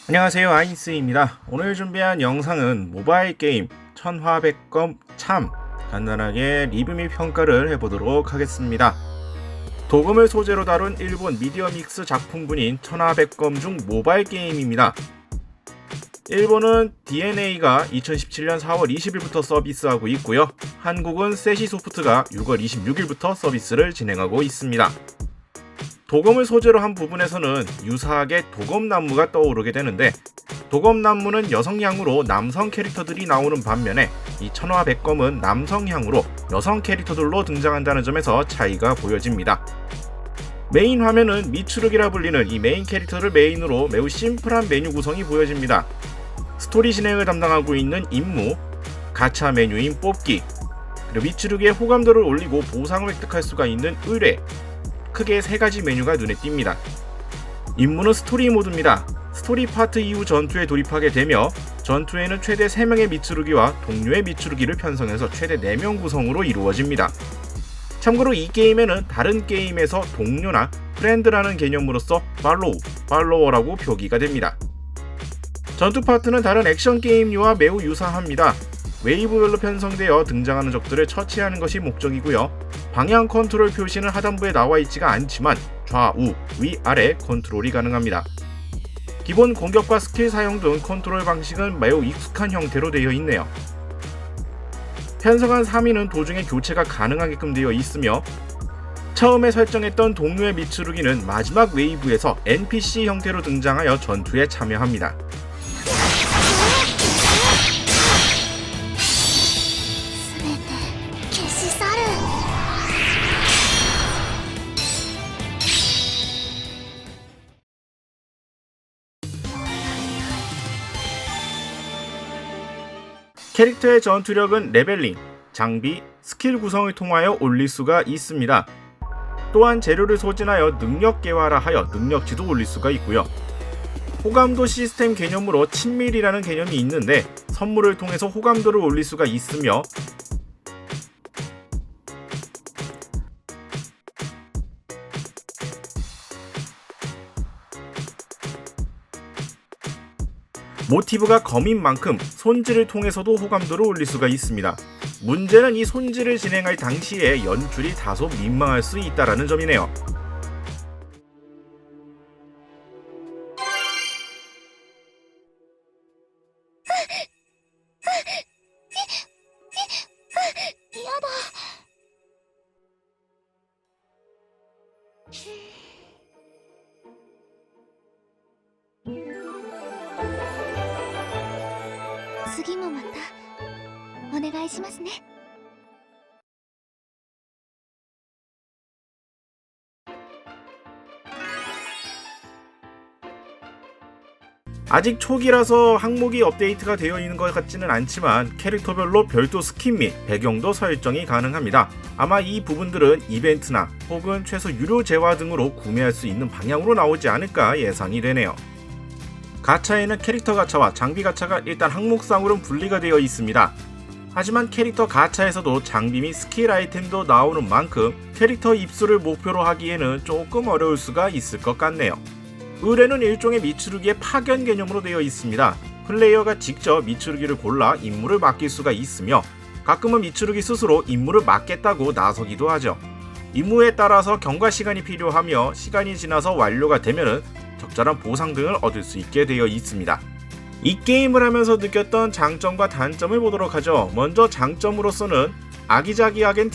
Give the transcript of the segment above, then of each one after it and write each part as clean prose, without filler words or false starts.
안녕하세요, 아인스입니다. 오늘 준비한 영상은 모바일 게임 천화백검 참 간단하게 리뷰 및 평가를 해보도록 하겠습니다. 도금을 소재로 다룬 일본 미디어 믹스 작품군인 천화백검 중 모바일 게임입니다. 일본은 DNA가 2017년 4월 20일부터 서비스하고 있고요. 한국은 세시소프트가 6월 26일부터 서비스를 진행하고 있습니다. 도검을 소재로 한 부분에서는 유사하게 도검나무가 떠오르게 되는데, 도검나무는 여성향으로 남성 캐릭터들이 나오는 반면에 이 천화백검은 남성향으로 여성 캐릭터들로 등장한다는 점에서 차이가 보여집니다. 메인 화면은 미추룩이라 불리는 이 메인 캐릭터를 메인으로 매우 심플한 메뉴 구성이 보여집니다. 스토리 진행을 담당하고 있는 임무, 가챠 메뉴인 뽑기, 그리고 미추룩의 호감도를 올리고 보상을 획득할 수가 있는 의뢰, 크게 3가지 메뉴가 눈에 띕니다. 임무는 스토리 모드입니다. 스토리 파트 이후 전투에 돌입하게 되며, 전투에는 최대 3명의 미츠루기와 동료의 미츠루기를 편성해서 최대 4명 구성으로 이루어집니다. 참고로 이 게임에는 다른 게임에서 동료나 프렌드라는 개념으로서 팔로워라고 표기가 됩니다. 전투 파트는 다른 액션 게임류와 매우 유사합니다. 웨이브별로 편성되어 등장하는 적들을 처치하는 것이 목적이고요. 방향 컨트롤 표시는 하단부에 나와 있지가 않지만 좌우, 위아래 컨트롤이 가능합니다. 기본 공격과 스킬 사용 등 컨트롤 방식은 매우 익숙한 형태로 되어 있네요. 편성한 3인은 도중에 교체가 가능하게끔 되어 있으며, 처음에 설정했던 동료의 미츠루기는 마지막 웨이브에서 NPC 형태로 등장하여 전투에 참여합니다. 캐릭터의 전투력은 레벨링, 장비, 스킬 구성을 통하여 올릴 수가 있습니다. 또한 재료를 소진하여 능력 개화하여 능력치도 올릴 수가 있고요. 호감도 시스템 개념으로 친밀이라는 개념이 있는데, 선물을 통해서 호감도를 올릴 수가 있으며, 모티브가 검인 만큼 손질을 통해서도 호감도를 올릴 수가 있습니다. 문제는 이 손질을 진행할 당시에 연출이 다소 민망할 수 있다는 점이네요. 아직 초기라서 항목이 업데이트가 되어 있는 것 같지는 않지만 캐릭터별로 별도 스킨 및 배경도 설정이 가능합니다. 아마 이 부분들은 이벤트나 혹은 최소 유료 재화 등으로 구매할 수 있는 방향으로 나오지 않을까 예상이 되네요. 가챠에는 캐릭터 가챠와 장비 가챠가 일단 항목상으로는 분리가 되어 있습니다. 하지만 캐릭터 가챠에서도 장비 및 스킬 아이템도 나오는 만큼 캐릭터 입수를 목표로 하기에는 조금 어려울 수가 있을 것 같네요. 의뢰는 일종의 미츠루기의 파견 개념으로 되어 있습니다. 플레이어가 직접 미츠루기를 골라 임무를 맡길 수가 있으며, 가끔은 미츠루기 스스로 임무를 맡겠다고 나서기도 하죠. 임무에 따라서 경과 시간이 필요하며, 시간이 지나서 완료가 되면 적절한 보상 등을 얻을 수 있게 되어 있습니다. 이 게임을 하면서 느꼈던 장점과 단점을 보도록 하죠. 먼저 장점으로서는 아기자기하게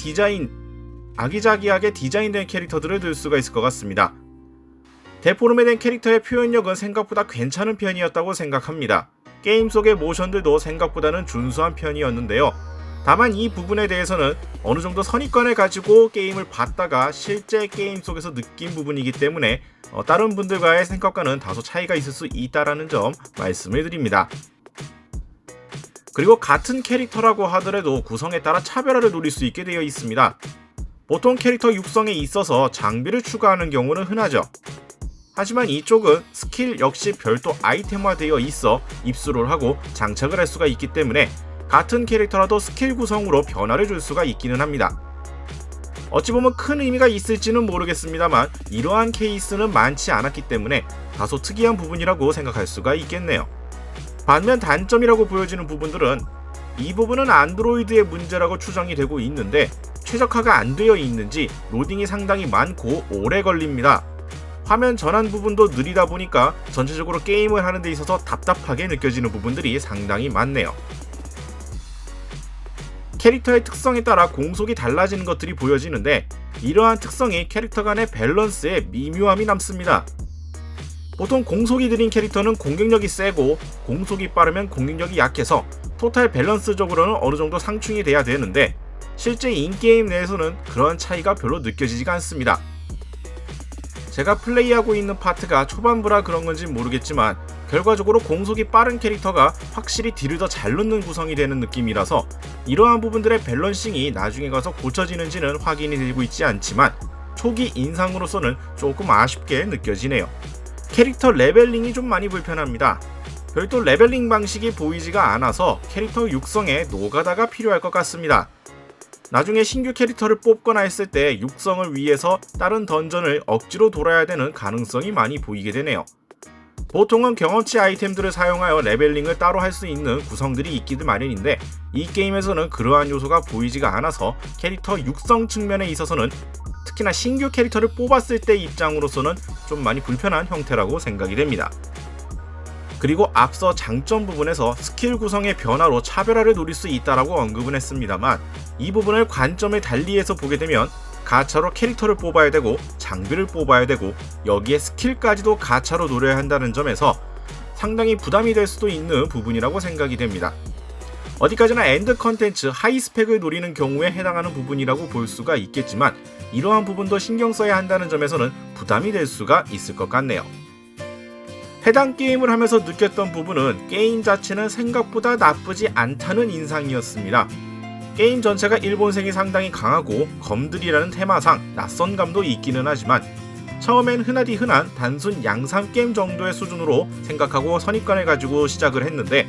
디자인된 캐릭터들을 들 수가 있을 것 같습니다. 데포르메된 캐릭터의 표현력은 생각보다 괜찮은 편이었다고 생각합니다. 게임 속의 모션들도 생각보다는 준수한 편이었는데요. 다만 이 부분에 대해서는 어느 정도 선입관을 가지고 게임을 봤다가 실제 게임 속에서 느낀 부분이기 때문에 다른 분들과의 생각과는 다소 차이가 있을 수 있다는 점 말씀을 드립니다. 그리고 같은 캐릭터라고 하더라도 구성에 따라 차별화를 노릴 수 있게 되어 있습니다. 보통 캐릭터 육성에 있어서 장비를 추가하는 경우는 흔하죠. 하지만 이쪽은 스킬 역시 별도 아이템화되어 있어 입수를 하고 장착을 할 수가 있기 때문에 같은 캐릭터라도 스킬 구성으로 변화를 줄 수가 있기는 합니다. 어찌 보면 큰 의미가 있을지는 모르겠습니다만 이러한 케이스는 많지 않았기 때문에 다소 특이한 부분이라고 생각할 수가 있겠네요. 반면 단점이라고 보여지는 부분들은 이 부분은 안드로이드의 문제라고 추정이 되고 있는데 최적화가 안 되어 있는지 로딩이 상당히 많고 오래 걸립니다. 화면 전환 부분도 느리다 보니까 전체적으로 게임을 하는 데 있어서 답답하게 느껴지는 부분들이 상당히 많네요. 캐릭터의 특성에 따라 공속이 달라지는 것들이 보여지는데 이러한 특성이 캐릭터 간의 밸런스에 미묘함이 남습니다. 보통 공속이 느린 캐릭터는 공격력이 세고 공속이 빠르면 공격력이 약해서 토탈 밸런스적으로는 어느 정도 상충이 돼야 되는데 실제 인게임 내에서는 그런 차이가 별로 느껴지지가 않습니다. 제가 플레이하고 있는 파트가 초반부라 그런 건지 모르겠지만 결과적으로 공속이 빠른 캐릭터가 확실히 딜을 더 잘 넣는 구성이 되는 느낌이라서 이러한 부분들의 밸런싱이 나중에 가서 고쳐지는지는 확인이 되고 있지 않지만 초기 인상으로서는 조금 아쉽게 느껴지네요. 캐릭터 레벨링이 좀 많이 불편합니다. 별도 레벨링 방식이 보이지가 않아서 캐릭터 육성에 노가다가 필요할 것 같습니다. 나중에 신규 캐릭터를 뽑거나 했을 때 육성을 위해서 다른 던전을 억지로 돌아야 되는 가능성이 많이 보이게 되네요. 보통은 경험치 아이템들을 사용하여 레벨링을 따로 할 수 있는 구성들이 있기도 마련인데 이 게임에서는 그러한 요소가 보이지가 않아서 캐릭터 육성 측면에 있어서는 특히나 신규 캐릭터를 뽑았을 때 입장으로서는 좀 많이 불편한 형태라고 생각이 됩니다. 그리고 앞서 장점 부분에서 스킬 구성의 변화로 차별화를 노릴 수 있다라고 언급은 했습니다만 이 부분을 관점을 달리해서 보게 되면 가차로 캐릭터를 뽑아야 되고 장비를 뽑아야 되고 여기에 스킬까지도 가차로 노려야 한다는 점에서 상당히 부담이 될 수도 있는 부분이라고 생각이 됩니다. 어디까지나 엔드 컨텐츠 하이 스펙을 노리는 경우에 해당하는 부분이라고 볼 수가 있겠지만 이러한 부분도 신경 써야 한다는 점에서는 부담이 될 수가 있을 것 같네요. 해당 게임을 하면서 느꼈던 부분은 게임 자체는 생각보다 나쁘지 않다는 인상이었습니다. 게임 전체가 일본색이 상당히 강하고 검들이라는 테마상 낯선감도 있기는 하지만 처음엔 흔하디 흔한 단순 양산 게임 정도의 수준으로 생각하고 선입관을 가지고 시작을 했는데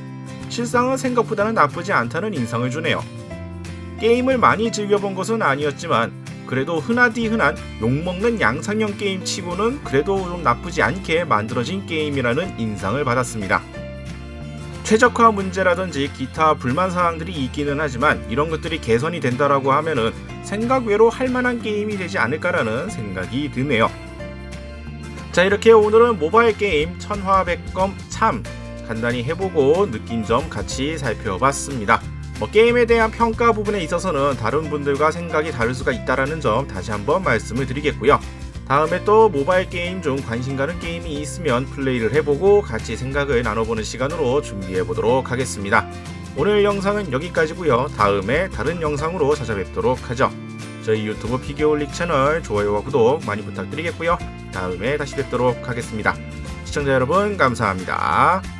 실상은 생각보다는 나쁘지 않다는 인상을 주네요. 게임을 많이 즐겨본 것은 아니었지만 그래도 흔하디 흔한 욕먹는 양상형 게임 치고는 그래도 좀 나쁘지 않게 만들어진 게임이라는 인상을 받았습니다. 최적화 문제라든지 기타 불만 사항들이 있기는 하지만 이런 것들이 개선이 된다라고 하면은 생각 외로 할만한 게임이 되지 않을까라는 생각이 드네요. 자, 이렇게 오늘은 모바일 게임 천화백검 참 간단히 해보고 느낀 점 같이 살펴봤습니다. 게임에 대한 평가 부분에 있어서는 다른 분들과 생각이 다를 수가 있다라는 점 다시 한번 말씀을 드리겠고요. 다음에 또 모바일 게임 중 관심 가는 게임이 있으면 플레이를 해보고 같이 생각을 나눠보는 시간으로 준비해보도록 하겠습니다. 오늘 영상은 여기까지고요. 다음에 다른 영상으로 찾아뵙도록 하죠. 저희 유튜브 피규어올릭 채널 좋아요와 구독 많이 부탁드리겠고요. 다음에 다시 뵙도록 하겠습니다. 시청자 여러분 감사합니다.